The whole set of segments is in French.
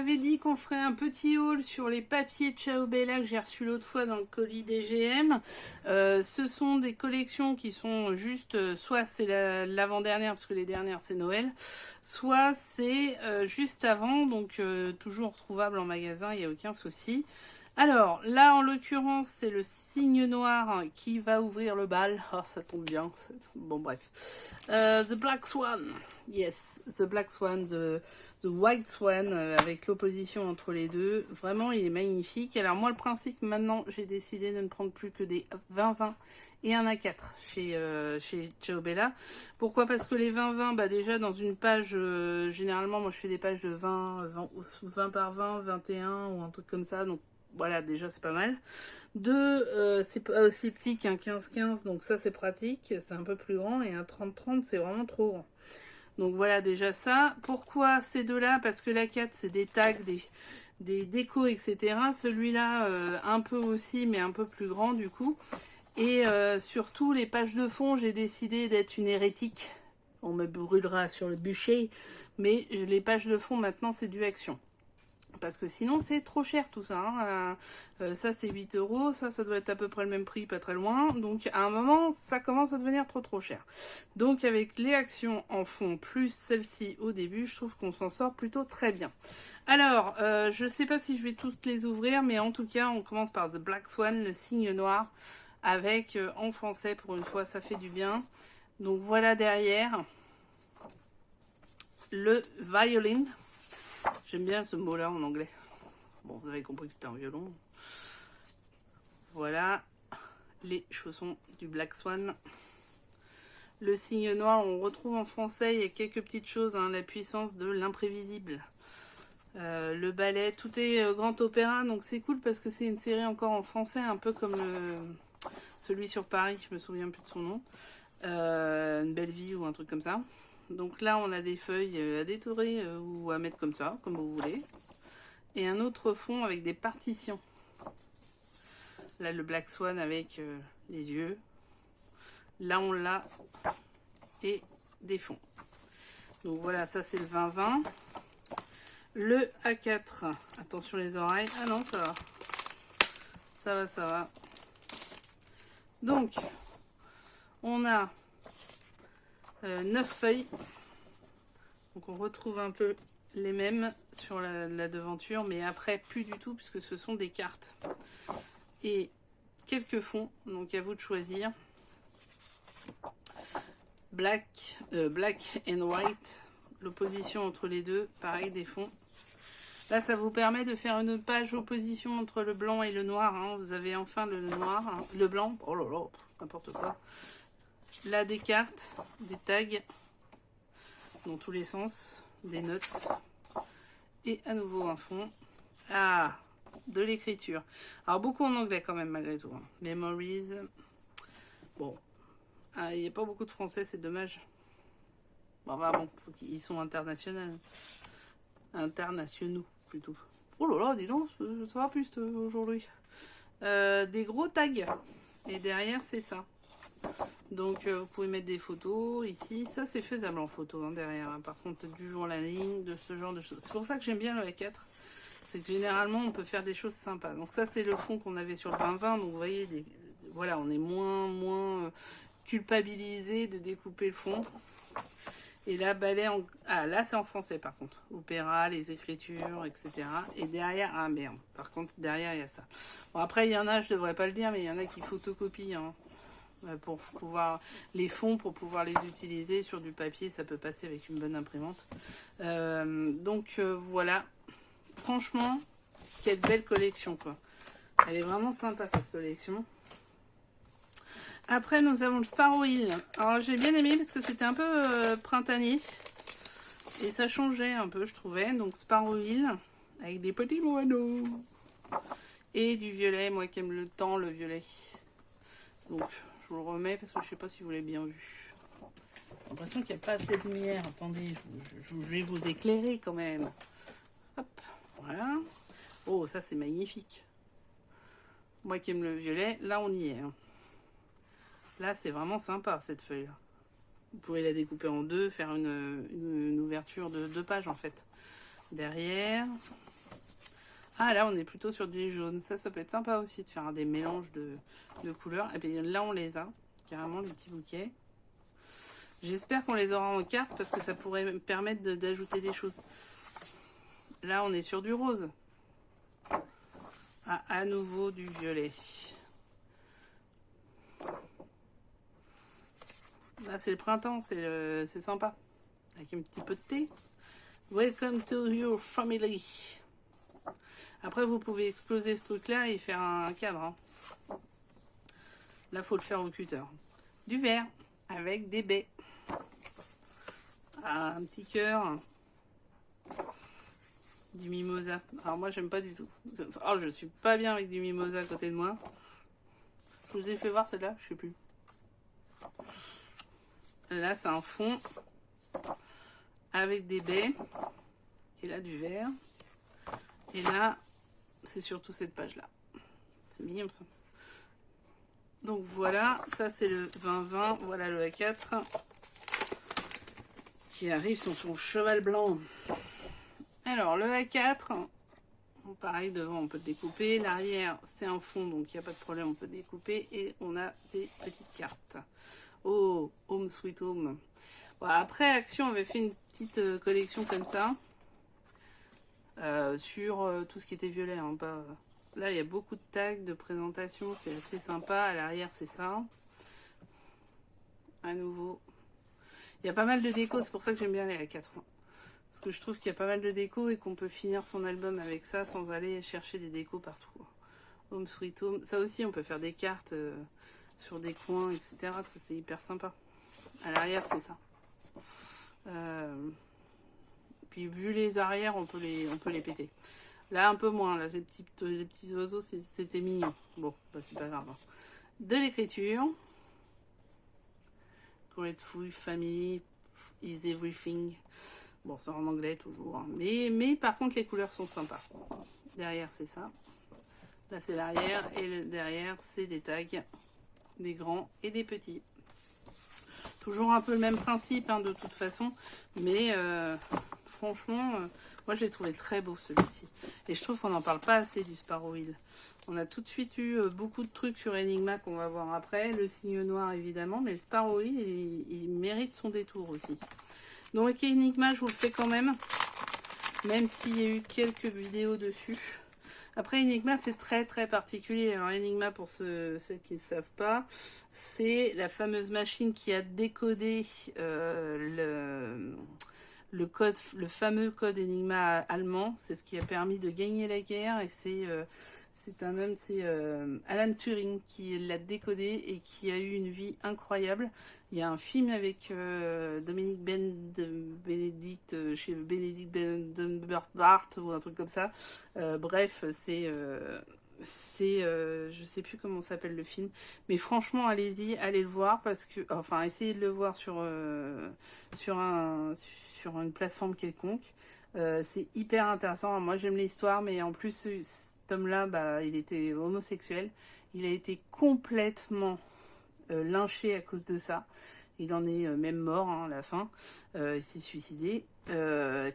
avais dit qu'on ferait un petit haul sur les papiers Ciao Bella que j'ai reçus l'autre fois dans le colis DGM. Ce sont des collections qui sont juste, soit c'est l'avant-dernière, parce que les dernières c'est Noël, soit c'est juste avant, donc toujours trouvable en magasin, il n'y a aucun souci. Alors, là, en l'occurrence, c'est le cygne noir qui va ouvrir le bal. Oh, ça tombe bien. Bon, bref. The Black Swan. Yes, The Black Swan, The White Swan, avec l'opposition entre les deux. Vraiment, il est magnifique. Alors, moi, le principe, maintenant, j'ai décidé de ne prendre plus que des 20-20 et un A4 chez Ciao Bella. Pourquoi? Parce que les 20-20, bah déjà dans une page, généralement moi je fais des pages de 20 par 20, 21 ou un truc comme ça, donc voilà, déjà c'est pas mal. Deux, c'est pas aussi petit qu'un 15-15, donc ça c'est pratique, c'est un peu plus grand, et un 30-30 c'est vraiment trop grand. Donc voilà déjà ça. Pourquoi ces deux-là? Parce que la 4 c'est des tags, des décos, etc. Celui-là un peu aussi, mais un peu plus grand du coup. Et surtout les pages de fond, j'ai décidé d'être une hérétique. On me brûlera sur le bûcher, mais les pages de fond maintenant c'est du action. Parce que sinon c'est trop cher tout ça. Hein. Ça c'est 8 euros, ça doit être à peu près le même prix, pas très loin. Donc à un moment ça commence à devenir trop cher. Donc avec les actions en fond plus celle-ci au début, je trouve qu'on s'en sort plutôt très bien. Alors je sais pas si je vais toutes les ouvrir, mais en tout cas on commence par The Black Swan, le cygne noir, avec en français pour une fois, ça fait du bien. Donc voilà derrière le violin. J'aime bien ce mot-là en anglais. Bon, vous avez compris que c'était un violon. Voilà les chaussons du Black Swan. Le cygne noir, on retrouve en français, il y a quelques petites choses, hein, la puissance de l'imprévisible. Le ballet, tout est grand opéra, donc c'est cool parce que c'est une série encore en français, un peu comme celui sur Paris, je me souviens plus de son nom. Une belle vie ou un truc comme ça. Donc là on a des feuilles à détorer ou à mettre comme ça, comme vous voulez. Et un autre fond avec des partitions. Là le Black Swan avec les yeux. Là on l'a. Et des fonds. Donc voilà, ça c'est le 20-20. Le A4. Attention les oreilles. Ah non, ça va. Ça va, ça va. Donc on a 9 feuilles. Donc on retrouve un peu les mêmes sur la devanture, mais après plus du tout puisque ce sont des cartes. Et quelques fonds, donc à vous de choisir. Black and white, l'opposition entre les deux, pareil des fonds. Là ça vous permet de faire une page opposition entre le blanc et le noir. Hein. Vous avez enfin le noir, hein. Le blanc, oh là là, n'importe quoi. Là des cartes, des tags dans tous les sens, des notes et à nouveau un fond. Ah, de l'écriture. Alors beaucoup en anglais quand même malgré tout. Hein. Memories. Bon, il n'y a pas beaucoup de français, c'est dommage. Bon, bah bon, ils sont internationaux. Internationaux plutôt. Oh là là, dis donc, ça va plus aujourd'hui. Des gros tags. Et derrière c'est ça. Donc vous pouvez mettre des photos ici, ça c'est faisable en photo hein, derrière, hein. Par contre du jour la ligne, de ce genre de choses. C'est pour ça que j'aime bien le A4, c'est que généralement on peut faire des choses sympas. Donc ça c'est le fond qu'on avait sur le 20-20, donc vous voyez, voilà, on est moins culpabilisé de découper le fond. Et là, ballet ah là c'est en français par contre, opéra, les écritures, etc. Et derrière, ah merde, par contre derrière il y a ça. Bon après il y en a, je devrais pas le dire, mais il y en a qui photocopient, hein. Pour pouvoir les fonds, pour pouvoir les utiliser sur du papier, ça peut passer avec une bonne imprimante. Donc voilà, franchement quelle belle collection quoi. Elle est vraiment sympa cette collection. Après nous avons le Sparrow Hill. Alors j'ai bien aimé parce que c'était un peu printanier et ça changeait un peu je trouvais. Donc Sparrow Hill avec des petits moineaux et du violet, moi qui aime le temps le violet. Donc je vous le remets parce que je sais pas si vous l'avez bien vu. J'ai l'impression qu'il n'y a pas assez de lumière. Attendez, je vais vous éclairer quand même. Hop, voilà. Oh, ça c'est magnifique. Moi qui aime le violet, là on y est. Hein. Là c'est vraiment sympa cette feuille là. Vous pouvez la découper en deux, faire une ouverture de 2 pages en fait. Derrière, Ah là on est plutôt sur du jaune, ça peut être sympa aussi de faire des mélanges de couleurs. Et puis là on les a, carrément les petits bouquets. J'espère qu'on les aura en carte parce que ça pourrait me permettre d'ajouter des choses. Là on est sur du rose. Ah, à nouveau du violet. Là c'est le printemps, c'est sympa. Avec un petit peu de thé. Welcome to your family. Après, vous pouvez exploser ce truc-là et faire un cadre. Hein. Là, faut le faire au cutter. Du vert avec des baies. Ah, un petit cœur. Du mimosa. Alors moi, j'aime pas du tout. Oh, je suis pas bien avec du mimosa à côté de moi. Je vous ai fait voir celle-là, je sais plus. Là, c'est un fond avec des baies. Et là, du vert. Et là, c'est surtout cette page-là. C'est mignon, ça. Donc voilà, ça c'est le 2020. Voilà le A4 qui arrive sur son cheval blanc. Alors, le A4, pareil, devant, on peut le découper. L'arrière, c'est un fond, donc il n'y a pas de problème, on peut découper. Et on a des petites cartes. Oh, Home Sweet Home. Bon, après, Action avait fait une petite collection comme ça. Sur tout ce qui était violet. Hein, pas... Là, il y a beaucoup de tags, de présentation. C'est assez sympa. À l'arrière, c'est ça. À nouveau. Il y a pas mal de déco. C'est pour ça que j'aime bien les A4. Parce que je trouve qu'il y a pas mal de déco et qu'on peut finir son album avec ça sans aller chercher des décos partout. Home Sweet Home. Ça aussi, on peut faire des cartes sur des coins, etc. Ça, c'est hyper sympa. À l'arrière, c'est ça. Puis, vu les arrières, on peut les péter. Là, un peu moins. Là, les petits oiseaux, c'était mignon. Bon, bah, c'est pas grave. Hein. De l'écriture. Grateful Family is everything. Bon, c'est en anglais toujours. Hein. Mais par contre, les couleurs sont sympas. Derrière, c'est ça. Là, c'est l'arrière. Et derrière, c'est des tags. Des grands et des petits. Toujours un peu le même principe, hein, de toute façon. Mais franchement, moi, je l'ai trouvé très beau, celui-ci. Et je trouve qu'on n'en parle pas assez du Sparrow Hill. On a tout de suite eu beaucoup de trucs sur Enigma qu'on va voir après. Le signe noir, évidemment. Mais le Sparrow Hill, il mérite son détour aussi. Donc Enigma, je vous le fais quand même s'il y a eu quelques vidéos dessus. Après Enigma, c'est très très particulier. Alors Enigma, pour ceux qui ne savent pas, c'est la fameuse machine qui a décodé le code, le fameux code Enigma allemand. C'est ce qui a permis de gagner la guerre et c'est un homme, c'est Alan Turing qui l'a décodé et qui a eu une vie incroyable. Il y a un film avec Dominique Benedict, chez Benedict Cumberbatch ou un truc comme ça. Bref, je sais plus comment s'appelle le film, mais franchement, allez-y, allez le voir parce que, enfin, essayez de le voir sur une plateforme quelconque. C'est hyper intéressant. Moi, j'aime l'histoire, mais en plus, cet homme-là, bah, il était homosexuel. Il a été complètement lynché à cause de ça. Il en est même mort, hein, à la fin. Il s'est suicidé.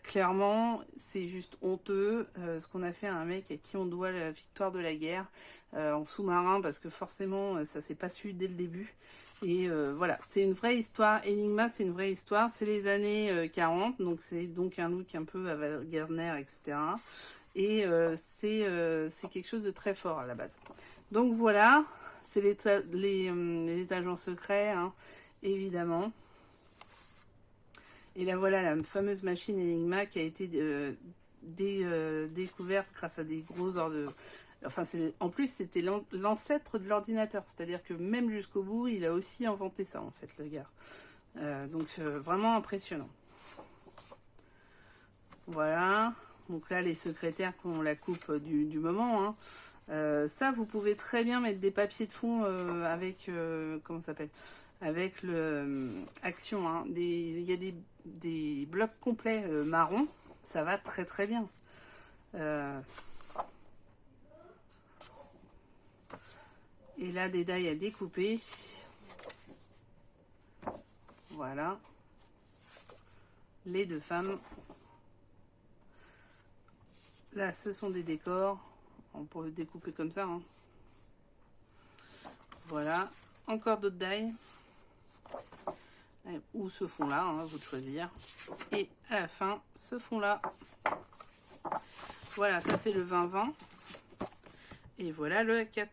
Clairement, c'est juste honteux ce qu'on a fait à un mec à qui on doit la victoire de la guerre en sous-marin, parce que forcément, ça s'est pas su dès le début. Et voilà, c'est une vraie histoire. Enigma, c'est une vraie histoire. C'est les années 40, donc c'est donc un look un peu avant-gardner, etc. Et c'est quelque chose de très fort à la base. Donc voilà, c'est les agents secrets, hein, évidemment. Et là voilà la fameuse machine Enigma qui a été découverte grâce à des gros ordres. Enfin, en plus, c'était l'ancêtre de l'ordinateur. C'est-à-dire que même jusqu'au bout, il a aussi inventé ça, en fait, le gars. Donc, vraiment impressionnant. Voilà. Donc là, les secrétaires qui ont la coupe du moment. Hein. Ça, vous pouvez très bien mettre des papiers de fond avec... comment ça s'appelle ? Avec le Action. Hein. Il y a des blocs complets marron. Ça va très très bien. Et là, des dailles à découper. Voilà. Les deux femmes. Là, ce sont des décors. On peut découper comme ça. Hein. Voilà. Encore d'autres die. Ou ce fond-là, hein, vous de choisir. Et à la fin, ce fond-là. Voilà, ça c'est le 20-20. Et voilà le A4.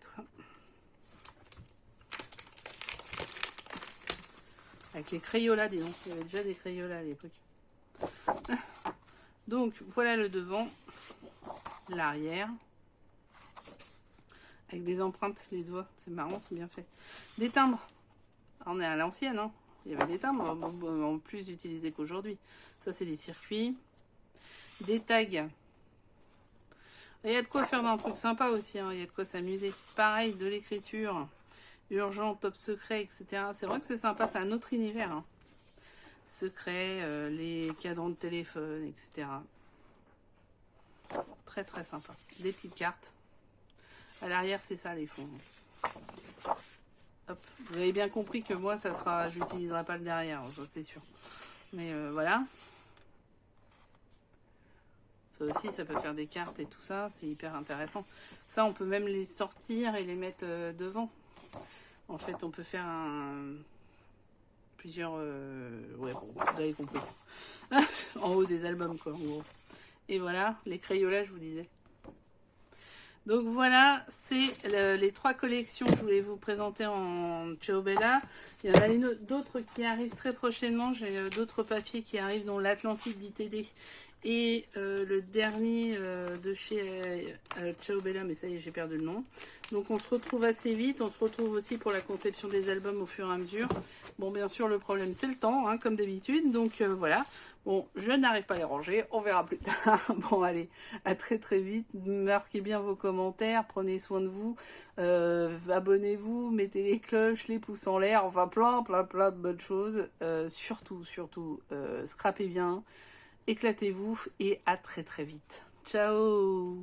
Avec les Crayolas, dis donc. Il y avait déjà des Crayolas à l'époque. Donc, voilà le devant. L'arrière. Avec des empreintes, les doigts. C'est marrant, c'est bien fait. Des timbres. Alors, on est à l'ancienne, hein. Il y avait des timbres en plus utilisés qu'aujourd'hui. Ça, c'est les circuits. Des tags. Il y a de quoi faire un truc sympa aussi. Hein. Il y a de quoi s'amuser. Pareil, de l'écriture. Urgent, top secret, etc. C'est vrai que c'est sympa. C'est un autre univers. Hein. Secret, les cadrans de téléphone, etc. Très, très sympa. Des petites cartes. À l'arrière, c'est ça, les fonds. Hop. Vous avez bien compris que moi, ça sera, j'utiliserai pas le derrière, c'est sûr. Mais voilà. Ça aussi, ça peut faire des cartes et tout ça, c'est hyper intéressant. Ça, on peut même les sortir et les mettre devant. En fait, on peut faire plusieurs... Ouais, bon, vous avez compris. En haut des albums, quoi, en gros. Et voilà, les Crayolas, je vous disais. Donc voilà, c'est les 3 collections que je voulais vous présenter en Ciao Bella. Il y en a d'autres qui arrivent très prochainement. J'ai d'autres papiers qui arrivent, dont l'Atlantide d'ITD et le dernier de chez Ciao Bella, mais ça y est, j'ai perdu le nom. Donc on se retrouve assez vite. On se retrouve aussi pour la conception des albums au fur et à mesure. Bon, bien sûr, le problème, c'est le temps, hein, comme d'habitude. Donc voilà. Bon, je n'arrive pas à les ranger, on verra plus tard. Bon, allez, à très très vite. Marquez bien vos commentaires, prenez soin de vous, abonnez-vous, mettez les cloches, les pouces en l'air, enfin plein de bonnes choses. Surtout, scrapez bien, éclatez-vous et à très très vite. Ciao!